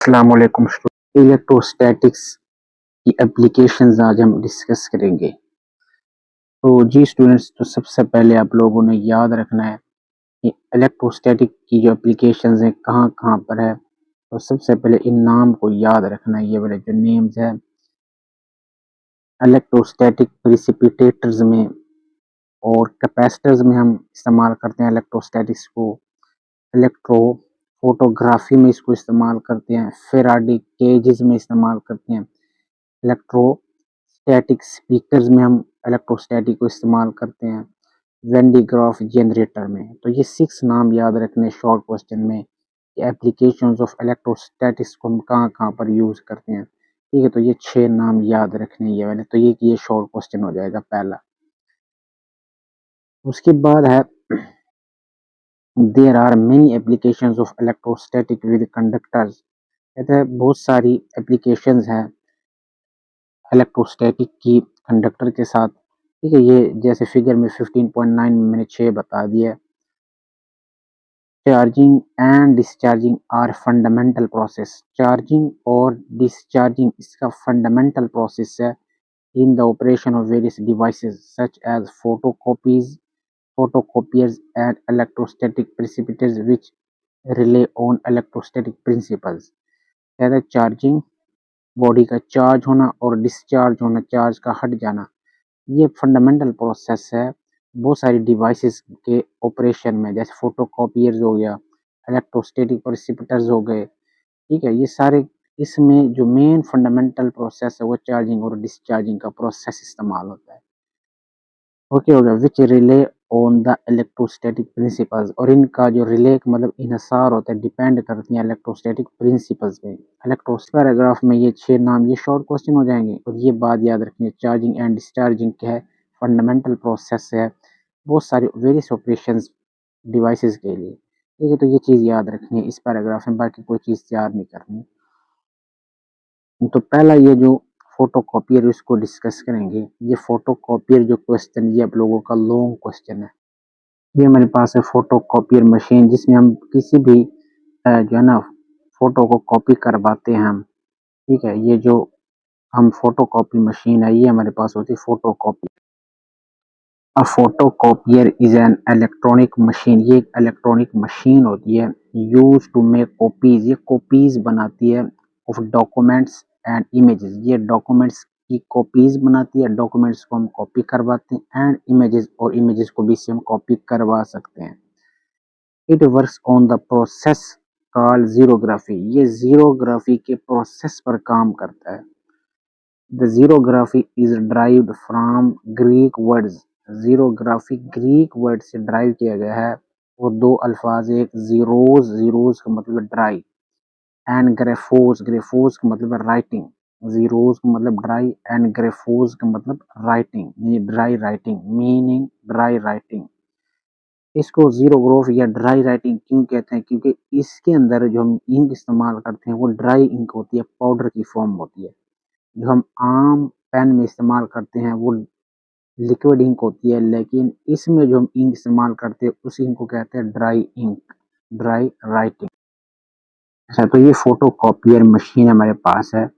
अस्सलाम वालेकुम। इलेक्ट्रोस्टैटिक्स की एप्लीकेशंस आज हम डिस्कस करेंगे। तो जी स्टूडेंट्स, तो सबसे पहले आप लोगों ने याद रखना है कि इलेक्ट्रोस्टैटिक की जो एप्लीकेशंस हैं कहाँ कहाँ पर है। तो सबसे पहले इन नाम को याद रखना है। ये वाले जो नेम्स है इलेक्ट्रोस्टैटिक प्रिसिपिटेटर्स में और कैपेसिटर्स में हम इस्तेमाल करते हैं इलेक्ट्रोस्टैटिक्स को। इलेक्ट्रो फोटोग्राफी में इसको इस्तेमाल करते हैं। फेराडे केजेस में इस्तेमाल करते हैं। इलेक्ट्रोस्टैटिक स्पीकर्स में हम इलेक्ट्रोस्टैटिक को इस्तेमाल करते हैं। वेन डी ग्राफ जनरेटर में। तो ये 6 नाम याद रखने शॉर्ट क्वेश्चन में कि एप्लीकेशंस ऑफ इलेक्ट्रोस्टैटिक्स को हम कहाँ कहाँ पर यूज़ करते हैं। ठीक है, तो ये 6 नाम याद रखने ये वाले। तो ये शॉर्ट क्वेश्चन हो जाएगा पहला। उसके बाद है there are many applications of electrostatic with conductors. कहते हैं बहुत सारी एप्लीकेशंस हैं इलेक्ट्रोस्टैटिक की कंडक्टर के साथ। ठीक है, ये जैसे फिगर में 15.9 में मैंने 6 बता दिया। Charging and discharging are fundamental process. Charging और डिस्चार्जिंग इसका फंडामेंटल प्रोसेस है in the operation of various devices such as photocopiers and electrostatic precipitors which rely on electrostatic principles। कहता है चार्जिंग, बॉडी का चार्ज होना और डिस्चार्ज होना, charge का हट जाना, ये फंडामेंटल प्रोसेस है बहुत सारी डिवाइसेस के ऑपरेशन में। जैसे फोटोकॉपियर्स हो गया, इलेक्ट्रोस्टैटिक प्रेसिपिटर्स हो गए। ठीक है, ये सारे इसमें जो मेन फंडामेंटल प्रोसेस है वो चार्जिंग और डिस्चार्जिंग का प्रोसेस इस्तेमाल होता है। ओके हो गया। विच relay on the electrostatic principles, और इनका जो रिले मतलब इन्हिसार होता है, डिपेंड करती हैं इलेक्ट्रोस्टैटिक प्रिंसिपल्स पे। इलेक्ट्रोस्टैटिक पैराग्राफ में ये 6 नाम, ये शॉर्ट क्वेश्चन हो जाएंगे। और ये बात याद रखनी है, चार्जिंग एंड डिस्चार्जिंग क्या है, फंडामेंटल प्रोसेस है बहुत सारे वेरियस ऑपरेशंस डिवाइसेस के लिए। ठीक है, तो ये चीज़ याद रखनी है इस पैराग्राफ में, बाकी कोई चीज़ याद नहीं करनी। तो पहला ये जो फोटोकॉपियर इसको डिस्कस करेंगे। ये फोटोकॉपियर जो क्वेश्चन, ये आप लोगों का लॉन्ग क्वेश्चन है। ये मेरे पास है फोटोकॉपियर मशीन, जिसमें हम किसी भी जो है ना फोटो को कॉपी करवाते हैं हम। ठीक है, ये जो हम फोटोकॉपी मशीन है, ये हमारे पास होती है photocopy. A photocopier is an electronic machine. ये एक इलेक्ट्रॉनिक मशीन होती है यूज टू मेक कॉपीज। ये कॉपीज बनाती है ऑफ डॉक्यूमेंट्स एंड इमेजेस। ये डॉक्यूमेंट्स की कॉपीज बनाती है, डॉक्यूमेंट्स को हम कॉपी करवाते हैं, एंड इमेजेस, और इमेजेस को भी इससे हम कॉपी करवा सकते हैं। It works on the process called xerography. ये जीरोग्राफी के प्रोसेस पर काम करता है। The xerography is derived from Greek words. Xerography Greek word से ड्राइव किया गया है। वो दो अल्फाज, एक जीरोज, जीरोज का मतलब ड्राई, एंड ग्रेफोस, ग्रेफोस का मतलब राइटिंग। जीरोज का मतलब ड्राई एंड ग्रेफोस का मतलब राइटिंग, यानी dry writing, meaning dry writing. इसको जीरो ग्रोफ या ड्राई राइटिंग क्यों कहते हैं? क्योंकि इसके अंदर जो हम इंक इस्तेमाल करते हैं वो ड्राई इंक होती है, पाउडर की फॉर्म होती है। जो हम आम पेन में इस्तेमाल करते हैं वो लिक्विड इंक होती है, लेकिन इसमें जो हम इंक इस्तेमाल करते हैं उस इंक को कहते हैं ड्राई इंक, ड्राई राइटिंग। अच्छा, तो ये फोटो कॉपियर मशीन हमारे पास है।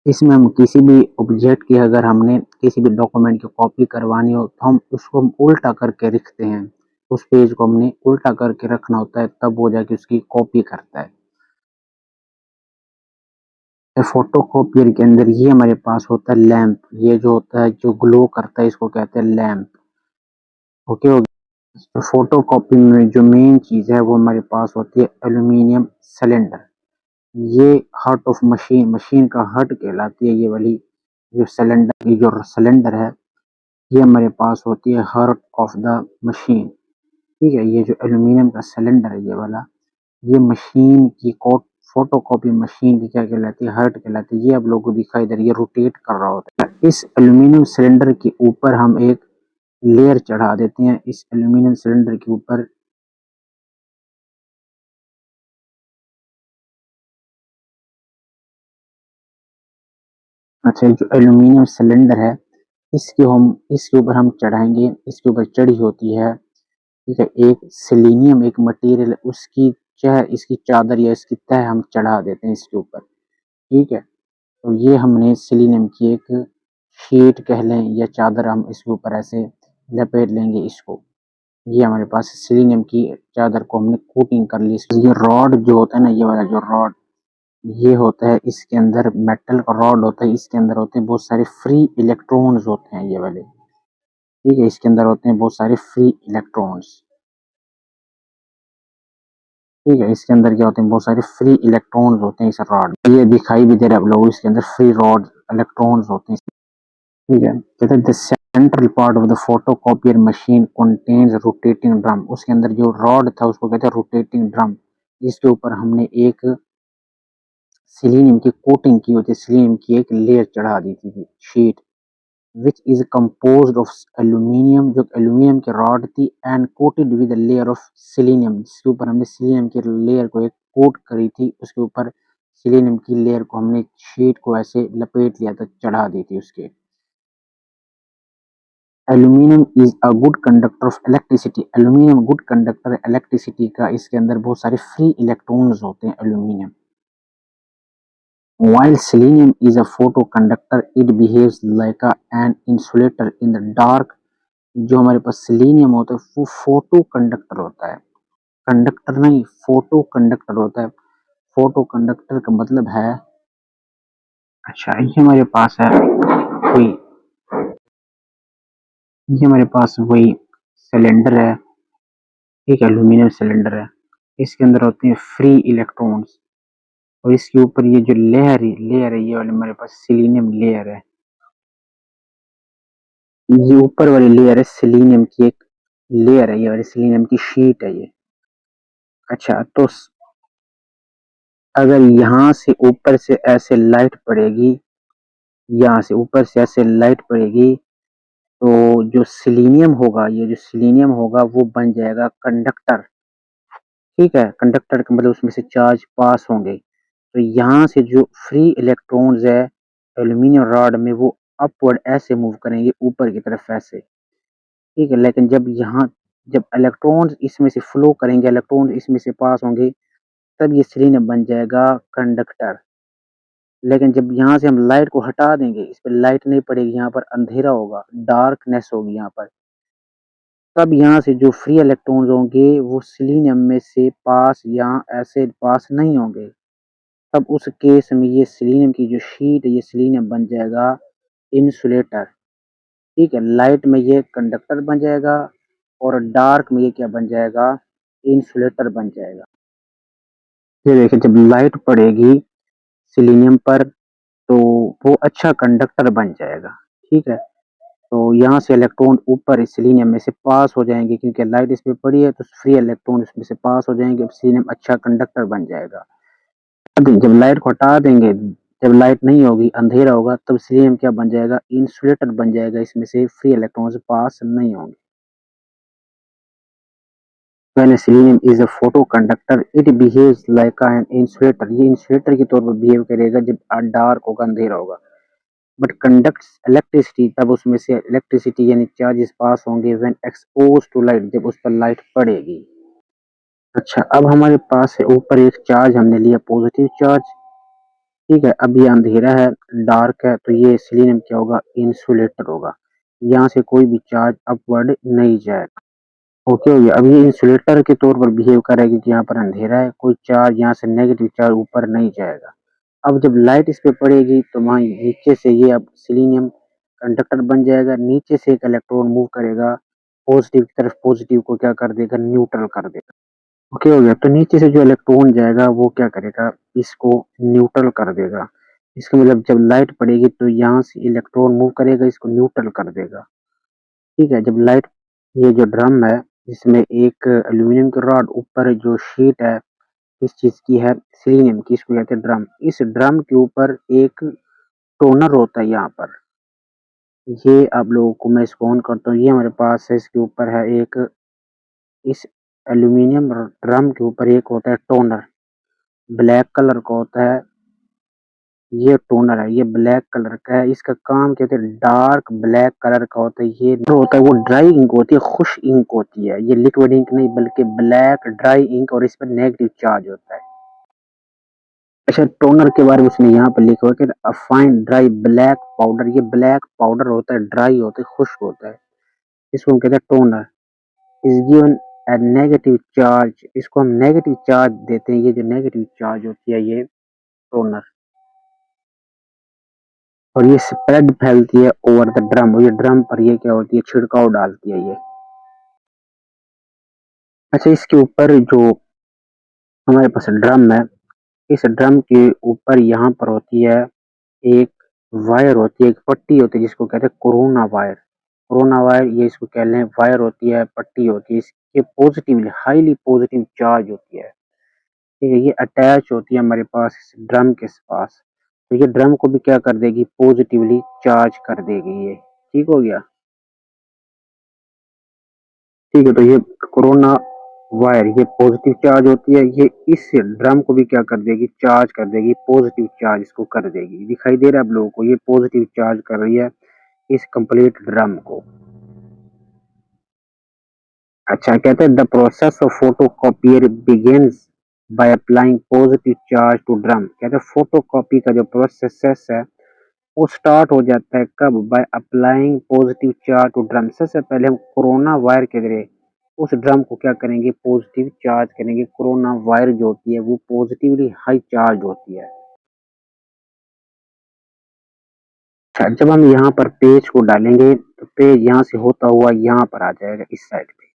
इसमें हम किसी भी ऑब्जेक्ट की, अगर हमने किसी भी डॉक्यूमेंट की कॉपी करवानी हो तो हम उसको उल्टा करके लिखते हैं। उस पेज को हमने उल्टा करके रखना होता है, तब वो जाके उसकी कॉपी करता है। फोटो कॉपियर के अंदर ये हमारे पास होता है लैंप। ये जो होता है जो ग्लो करता है इसको कहते हैं लैंप। ओके हो गया। तो फोटो कॉपी में जो मेन चीज है वो हमारे पास होती है एल्यूमिनियम सिलेंडर। ये हार्ट ऑफ मशीन, मशीन का हार्ट कहलाती है ये वाली जो सिलेंडर, ये जो सिलेंडर है ये हमारे पास होती है हार्ट ऑफ द मशीन। ठीक है, ये जो एल्यूमिनियम का सिलेंडर है ये वाला, ये मशीन की कोट फोटोकॉपी मशीन की क्या कहलाती है? हार्ट कहलाती है। ये आप लोगों को दिखाई दे रही है, रोटेट कर रहा होता है। इस एल्यूमिनियम सिलेंडर के ऊपर हम एक लेयर चढ़ा देते हैं। इस एल्यूमिनियम सिलेंडर के ऊपर अच्छा, जो एल्यूमिनियम सिलेंडर है इसके ऊपर हम चढ़ाएंगे। इसके ऊपर चढ़ी होती है, ठीक है, एक सेलेनियम, एक मटेरियल, उसकी इसकी चादर या इसकी तह हम चढ़ा देते हैं इसके ऊपर। ठीक है, तो ये हमने सेलेनियम की एक शीट कह लें या चादर हम इसके ऊपर ऐसे लपेट लेंगे इसको। ये हमारे पास सेलेनियम की चादर को हमने कोटिंग कर ली। ये रॉड जो होता है ना, ये वाला जो रॉड, ये होता है इसके अंदर मेटल का रॉड होता है, इसके अंदर होते हैं बहुत सारे फ्री इलेक्ट्रॉन्स होते हैं ये वाले। ठीक है, इसके अंदर होते हैं बहुत सारे फ्री इलेक्ट्रॉन्स। ठीक है, इसके अंदर क्या होते हैं, बहुत सारे फ्री इलेक्ट्रॉन्स होते हैं इस रॉड। ये दिखाई भी दे रहा है आप लोगों, इसके अंदर फ्री रॉड इलेक्ट्रॉन्स होते हैं। ठीक है, कहते हैं the central part of the photocopier machine contains rotating drum. उसके अंदर जो रॉड था उसको कहते हैं रोटेटिंग ड्रम, जिसके ऊपर हमने एक सेलेनियम की कोटिंग की होती है, सेलेनियम की एक लेयर चढ़ा दी थी sheet, which is composed of aluminium, जो एल्यूमिनियम की रॉड थी, and coated with layer of selenium, जिसके ऊपर हमने सेलेनियम की लेयर को एक कोट करी थी, उसके ऊपर सेलेनियम की लेयर को हमने शीट को ऐसे लपेट लिया था, चढ़ा दी थी उसके। Aluminium is a good conductor of electricity. Aluminium good conductor है इलेक्ट्रिसिटी का, इसके अंदर बहुत सारे फ्री इलेक्ट्रॉन्स होते हैं aluminium. While selenium is a photoconductor, it behaves like an insulator in the dark। जो हमारे पास सेलेनियम होता है वो फोटो कंडक्टर होता है, कंडक्टर नहीं, फोटो कंडक्टर होता है। फोटो कंडक्टर का मतलब है, अच्छा ये हमारे पास है कोई, ये हमारे पास वही सिलेंडर है, एक एल्यूमिनियम सिलेंडर है, इसके अंदर होते हैं फ्री इलेक्ट्रॉन्स, और इसके ऊपर ये जो लेयर है ये वाली हमारे पास सेलेनियम लेयर है। ये ऊपर वाली लेयर है सेलेनियम की एक लेयर है, ये वाली सेलेनियम की शीट है ये। अच्छा, तो अगर यहाँ से ऊपर से ऐसे लाइट पड़ेगी, यहाँ से ऊपर से ऐसे लाइट पड़ेगी, तो जो सेलेनियम होगा, ये जो सेलेनियम होगा वो बन जाएगा कंडक्टर। ठीक है, कंडक्टर का मतलब उसमें से चार्ज पास होंगे, तो यहाँ से जो फ्री इलेक्ट्रॉन्स है एल्यूमिनियम रॉड में वो अपवर्ड ऐसे मूव करेंगे ऊपर की तरफ ऐसे। ठीक है, लेकिन जब इलेक्ट्रॉन्स इसमें से फ्लो करेंगे, इलेक्ट्रॉन्स इसमें से पास होंगे, तब ये सेलेनियम बन जाएगा कंडक्टर। लेकिन जब यहाँ से हम लाइट को हटा देंगे, इस पे लाइट नहीं पड़ेगी, यहाँ पर अंधेरा होगा, डार्कनेस होगी यहाँ पर, तब यहाँ से जो फ्री इलेक्ट्रॉन्स होंगे वो सेलेनियम में से पास या ऐसे पास नहीं होंगे, तब उस केस में ये सेलेनियम की जो शीट है ये सेलेनियम बन जाएगा इंसुलेटर। ठीक है, लाइट में ये कंडक्टर बन जाएगा और डार्क में ये क्या बन जाएगा, इंसुलेटर बन जाएगा। ये देखिए, जब लाइट पड़ेगी सेलेनियम पर तो वो अच्छा कंडक्टर बन जाएगा। ठीक है, तो यहाँ से इलेक्ट्रॉन ऊपर सेलेनियम में से पास हो जाएंगे, क्योंकि लाइट इस पे पड़ी है तो फ्री इलेक्ट्रॉन इसमें से पास हो जाएंगे, अब सेलेनियम अच्छा कंडक्टर बन जाएगा। अब जब लाइट को हटा देंगे, जब लाइट नहीं होगी, अंधेरा होगा, तब सेलेनियम क्या बन जाएगा, इंसुलेटर बन जाएगा, इसमें से फ्री इलेक्ट्रॉन्स पास नहीं होंगे। When a selenium is a photoconductor, it behaves like an insulator। ये इंसुलेटर के तौर पर बिहेव करेगा जब डार्क होगा, अंधेरा होगा। बट कंडक्ट्स इलेक्ट्रिसिटी, तब उसमें से इलेक्ट्रिसिटी यानी चार्जेस पास होंगे व्हेन एक्सपोज टू लाइट, जब उस पर लाइट पड़ेगी। अच्छा, अब हमारे पास है ऊपर एक चार्ज हमने लिया पॉजिटिव चार्ज। ठीक है, अब ये अंधेरा है, डार्क है, तो ये सेलेनियम क्या होगा, इंसुलेटर होगा, यहाँ से कोई भी चार्ज अपवर्ड नहीं जाएगा। ओके हो गया, अब ये इंसुलेटर के तौर पर बिहेव कर रहा है क्योंकि यहाँ पर अंधेरा है, कोई चार्ज यहाँ से नेगेटिव चार्ज ऊपर नहीं जाएगा। अब जब लाइट इस पे पड़ेगी तो वहाँ नीचे से ये अब सेलेनियम कंडक्टर बन जाएगा, नीचे से एक इलेक्ट्रॉन मूव करेगा पॉजिटिव की तरफ, पॉजिटिव को क्या कर देगा, न्यूट्रल कर देगा। ओके हो गया, तो नीचे से जो इलेक्ट्रॉन जाएगा वो क्या करेगा, इसको न्यूट्रल कर देगा। इसका मतलब जब लाइट पड़ेगी तो यहाँ से इलेक्ट्रॉन मूव करेगा, इसको न्यूट्रल कर देगा। ठीक है, जब लाइट, ये जो ड्रम है जिसमें एक एल्यूमिनियम की रॉड, ऊपर जो शीट है इस चीज की है सेलेनियम की, इसको कहते हैं ड्रम। इस ड्रम के ऊपर एक टोनर होता है यहाँ पर, ये आप लोगों को मैं इसको ऑन करता हूँ, ये हमारे पास है, इसके ऊपर है एक, इस एल्यूमिनियम ड्रम के ऊपर एक होता है टोनर, ब्लैक कलर का होता है, ये टोनर है, ये ब्लैक कलर का है। इसका काम क्या होता है, डार्क ब्लैक कलर का होता है। ये जो होता है वो ड्राई इंक होती है, खुश इंक होती है। ये लिक्विड इंक नहीं बल्कि ब्लैक ड्राई इंक, और इस पर नेगेटिव चार्ज होता है। अच्छा, टोनर के बारे में उसने यहाँ पर लिखा हुआ है कि a fine dry black powder. ये ब्लैक पाउडर होता है, ड्राई होता है, खुश्क होता है। इसको हम कहते हैं toner. Is given A negative charge. इसको हम नेगेटिव चार्ज देते हैं। ये जो नेगेटिव चार्ज होती है ये टोनर, और ये स्प्रेड फैलती है ओवर द ड्रम। और ये ड्रम पर ये क्या होती है, छिड़काव डालती है ये। अच्छा, इसके ऊपर जो हमारे पास ड्रम है, इस ड्रम के ऊपर यहाँ पर होती है एक वायर होती है, एक पट्टी होती है जिसको कहते हैं कोरोना वायर। कोरोना वायर, ये इसको कह लें, वायर होती है, पट्टी होती है। इसके पॉजिटिवली हाईली पॉजिटिव चार्ज होती है। ठीक है, ये अटैच होती है हमारे पास इस ड्रम के पास। तो ये ड्रम को भी क्या कर देगी, पॉजिटिवली चार्ज कर देगी ये। ठीक हो गया। ठीक है, तो ये कोरोना वायर ये पॉजिटिव चार्ज होती है। ये इस ड्रम को भी क्या कर देगी, चार्ज कर देगी, पॉजिटिव चार्ज इसको कर देगी। दिखाई दे रहा है आप लोगों को, ये पॉजिटिव चार्ज कर रही है इस कंप्लीट ड्रम को। अच्छा, कहते हैं the process of photocopier begins by applying positive charge to drum. कहते हैं फोटोकॉपी का जो प्रोसेस है वो स्टार्ट हो जाता है कब, by applying positive charge to drum. सबसे पहले हम कोरोना वायर के जरिए उस ड्रम को क्या करेंगे, पॉजिटिव चार्ज करेंगे। कोरोना वायर जो होती है वो पॉजिटिवली हाई चार्ज होती है। अच्छा, जब हम यहाँ पर पेज को डालेंगे तो पेज यहाँ से होता हुआ यहाँ पर आ जाएगा इस साइड पे।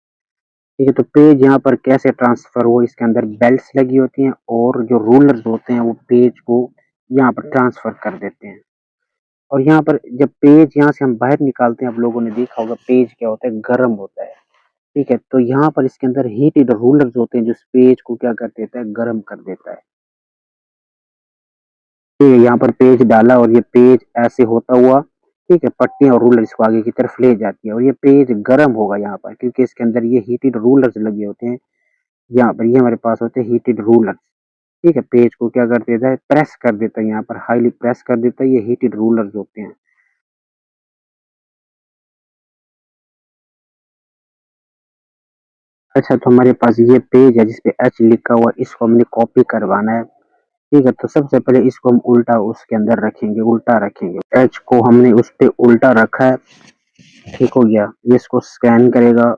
ठीक है, तो पेज यहाँ पर कैसे ट्रांसफर हो, इसके अंदर बेल्ट्स लगी होती हैं और जो रूलर्स होते हैं वो पेज को यहाँ पर ट्रांसफर कर देते हैं। और यहाँ पर जब पेज यहाँ से हम बाहर निकालते हैं, आप लोगों ने देखा होगा पेज क्या होता है, गर्म होता है। ठीक है, तो यहाँ पर इसके अंदर हीटेड रूलर्स होते हैं जो इस पेज को क्या कर देता है, गर्म कर देता है। ठीक है, यहाँ पर पेज डाला और ये पेज ऐसे होता हुआ, ठीक है, पट्टियां और रूलर इसको आगे की तरफ ले जाती है। और ये पेज गर्म होगा यहाँ पर क्योंकि इसके अंदर ये हीटेड रूलर्स लगे होते हैं। यहाँ पर ये हमारे पास होते हैं हीटेड रूलर्स। ठीक है, पेज को क्या कर देता है, प्रेस कर देता है, यहाँ पर हाईली प्रेस कर देता है। ये हीटेड रूलर्स होते हैं। अच्छा, तो हमारे पास ये पेज है जिसपे एच लिखा हुआ, इसको हमने कॉपी करवाना है। ठीक है, तो सबसे पहले इसको हम उल्टा उसके अंदर रखेंगे, उल्टा रखेंगे। एच को हमने उस पे उल्टा रखा है। ठीक हो गया, ये इसको स्कैन करेगा।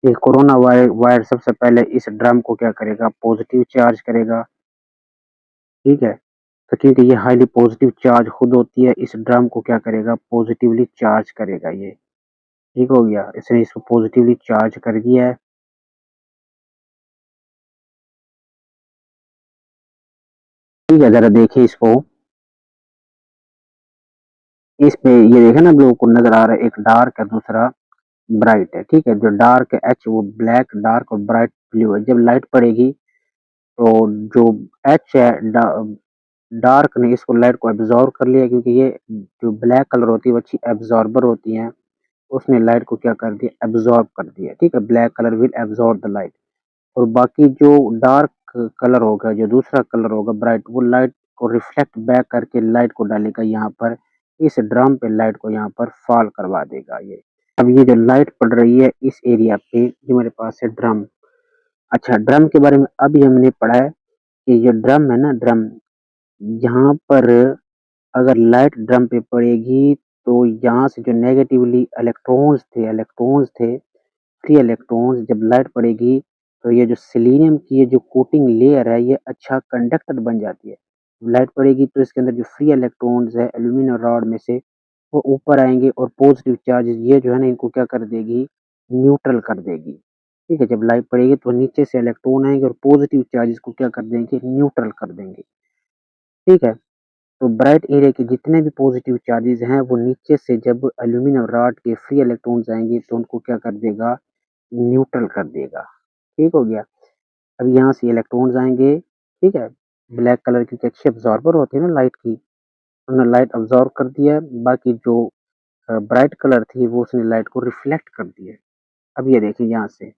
ये कोरोना वायर वायर सबसे पहले इस ड्रम को क्या करेगा, पॉजिटिव चार्ज करेगा। ठीक है, तो क्योंकि ये हाईली पॉजिटिव चार्ज खुद होती है, इस ड्रम को क्या करेगा, पॉजिटिवली चार्ज करेगा ये। ठीक हो गया, इसने इसको पॉजिटिवली चार्ज कर दिया है। ठीक है, जरा देखिए इसको। इस पे ये देखे ना, आप लोगों को नजर आ रहा है, एक डार्क है, दूसरा ब्राइट है। ठीक है, जो डार्क है एच वो ब्लैक डार्क और ब्राइट ब्लू है। जब लाइट पड़ेगी तो जो एच है डार्क ने इसको लाइट को एब्जॉर्ब कर लिया, क्योंकि ये जो ब्लैक कलर होती है वो अच्छी एब्जॉर्बर होती हैं। उसने लाइट को क्या कर दिया, एब्जॉर्ब कर दिया। ठीक है, black colour will absorb the light. और बाकी जो डार्क कलर होगा, जो दूसरा कलर होगा ब्राइट, वो लाइट को रिफ्लेक्ट बैक करके लाइट को डालेगा यहाँ पर, इस ड्रम पे लाइट को यहाँ पर फॉल करवा देगा ये। अब ये जो लाइट पड़ रही है इस एरिया पे, जो मेरे पास है ड्रम। अच्छा, ड्रम के बारे में अभी हमने पढ़ा है कि ये ड्रम है ना, ड्रम, यहाँ पर अगर लाइट ड्रम पे पड़ेगी तो यहाँ से जो नेगेटिवली इलेक्ट्रॉन्स थे, फ्री इलेक्ट्रॉन्स, जब लाइट पड़ेगी तो ये जो सेलेनियम की ये जो कोटिंग लेयर है ये अच्छा कंडक्टर बन जाती है। लाइट पड़ेगी तो इसके अंदर जो फ्री इलेक्ट्रॉन्स है एल्यूमिनियम रॉड में से वो ऊपर आएंगे, और पॉजिटिव चार्जेस ये जो है ना इनको क्या कर देगी, न्यूट्रल कर देगी। ठीक है, जब लाइट पड़ेगी तो नीचे से इलेक्ट्रॉन आएंगे और पॉजिटिव चार्जेस को क्या कर देंगे, न्यूट्रल कर देंगे। ठीक है, तो ब्राइट एरिया के जितने भी पॉजिटिव चार्जेस हैं वो नीचे से जब एल्यूमिनियम रॉड के फ्री इलेक्ट्रॉन्स आएंगे तो उनको क्या कर देगा, न्यूट्रल कर देगा। ठीक हो गया। अब यहाँ से इलेक्ट्रॉन्स आएंगे। ठीक है, ब्लैक कलर की अच्छी अब्जॉर्बर होती है ना लाइट की, उन्होंने लाइट अब्जॉर्ब कर दिया है। बाकी जो ब्राइट कलर थी वो उसने लाइट को रिफ्लेक्ट कर दिया है। अब ये देखिए यहाँ से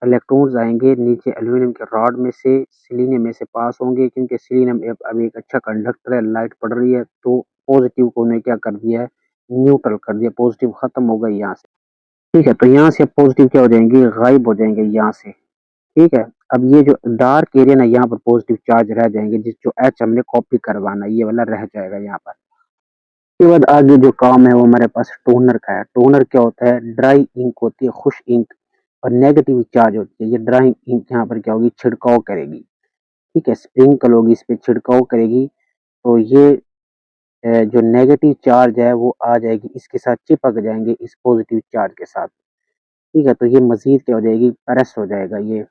इलेक्ट्रॉन्स आएंगे नीचे एल्यूमिनियम के रॉड में से सिलीनियम में से पास होंगे, क्योंकि सिलीनियम अब एक अच्छा कंडक्टर है, लाइट पड़ रही है तो पॉजिटिव को उन्हें क्या कर दिया है, न्यूट्रल कर दिया, पॉजिटिव खत्म हो गई यहाँ से। ठीक है, तो यहाँ से पॉजिटिव क्या हो जाएंगे, गायब हो जाएंगे यहाँ से। ठीक है, अब ये जो डार्क एरिया ना यहाँ पर पॉजिटिव चार्ज रह जाएंगे, जिस जो एच हमने कॉपी करवाना ये वाला रह जाएगा यहाँ पर। उसके बाद आगे जो काम है वो हमारे पास टोनर का है। टोनर क्या होता है, ड्राई इंक होती है, खुश इंक, और नेगेटिव चार्ज होती है। ये ड्राई इंक यहाँ पर क्या होगी, छिड़काव करेगी। ठीक है, स्प्रिंकल होगी, इस पे छिड़काव करेगी, तो ये जो नेगेटिव चार्ज है वो आ जाएगी, इसके साथ चिपक जाएंगे इस पॉजिटिव चार्ज के साथ। ठीक है, तो ये मजीद क्या हो जाएगी, प्रेस हो जाएगा ये,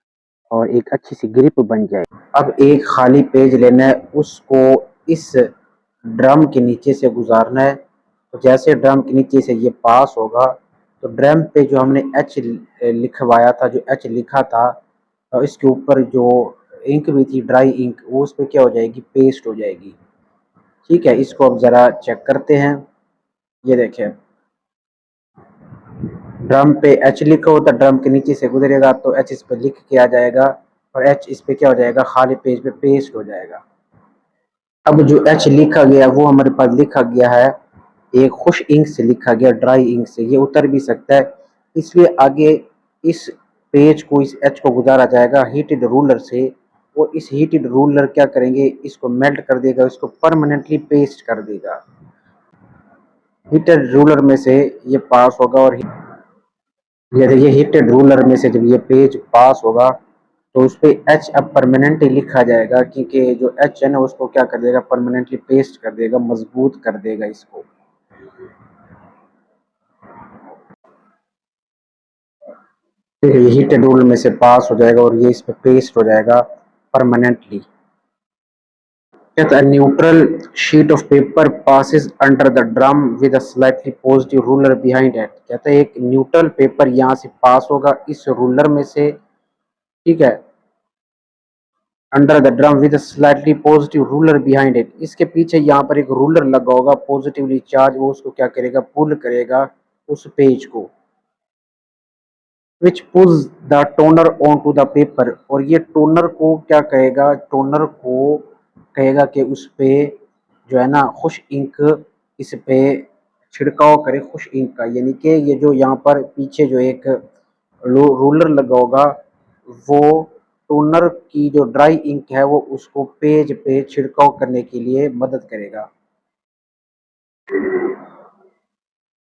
और एक अच्छी सी ग्रिप बन जाएगी। अब एक खाली पेज लेना है, उसको इस ड्रम के नीचे से गुजारना है। तो जैसे ड्रम के नीचे से ये पास होगा तो ड्रम पे जो हमने एच लिखवाया था, जो एच लिखा था, और इसके ऊपर जो इंक भी थी, ड्राई इंक, वो उस पर क्या हो जाएगी, पेस्ट हो जाएगी। ठीक है, इसको अब ज़रा चेक करते हैं। ये देखें, ड्रम पे एच लिखा होता, ड्रम के नीचे से गुजरेगा तो एच इस पे लिख के आ जाएगा, और एच इस पे क्या हो जाएगा, खाली पेज पे पेस्ट हो जाएगा। अब जो एच लिखा गया वो हमारे पास लिखा गया है एक खुश इंक से लिखा गया, ड्राई इंक से, ये उतर भी सकता है, इसलिए आगे इस पेज को, इस एच को गुजारा जाएगा हीटेड रूलर से। वो इस हीटेड रूलर क्या करेंगे, इसको मेल्ट कर देगा, इसको परमानेंटली पेस्ट कर देगा। हीटेड रूलर में से ये पास होगा, और ये देखिए हीटेड रूलर में से जब ये पेज पास होगा तो उस पे एच अब परमानेंटली लिखा जाएगा, क्योंकि जो एच है ना उसको क्या कर देगा, परमानेंटली पेस्ट कर देगा, मजबूत कर देगा इसको। ये हीटेड रूलर में से पास हो जाएगा और ये इस पे पेस्ट हो जाएगा permanently. A neutral sheet of paper passes under the drum with a slightly positive ruler behind it। कहते हैं एक न्यूट्रल पेपर यहाँ से पास होगा इस रूलर में से। ठीक है, under the drum with slightly positive ruler behind it, इसके पीछे यहाँ पर एक रूलर लगा होगा पॉजिटिवली चार्ज, वो उसको क्या करेगा, पुल करेगा उस पेज को, which pulls the toner on to the paper, और ये टोनर को क्या कहेगा, टोनर को कहेगा कि उस पे जो है ना खुश इंक, इस पे छिड़काव करे खुश इंक का, यानी कि ये जो यहाँ पर पीछे जो एक रूलर लगा होगा वो टोनर की जो ड्राई इंक है वो उसको पेज पे छिड़काव करने के लिए मदद करेगा।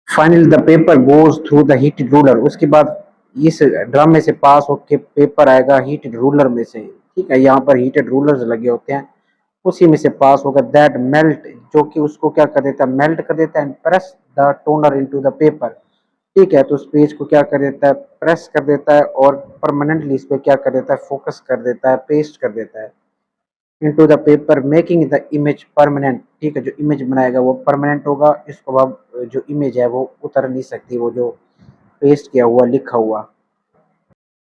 Finally the paper goes through the heated ruler, उसके बाद इस ड्रम में से पास होके पेपर आएगा हीटेड रूलर में से। ठीक है, यहाँ पर हीटेड रूलर्स लगे होते हैं, उसी में से पास होगा, दैट मेल्ट, जो कि उसको क्या कर देता है, मेल्ट कर देता है, and press the toner into the paper. ठीक है, तो उस पेज को क्या कर देता है, प्रेस कर देता है, और परमानेंटली इस पे क्या कर देता है, फोकस कर देता है, पेस्ट कर देता है into the paper, making the image permanent. ठीक है, जो इमेज बनाएगा वो परमानेंट होगा, इसको अब जो इमेज है वो उतर नहीं सकती, वो जो पेस्ट किया हुआ लिखा हुआ।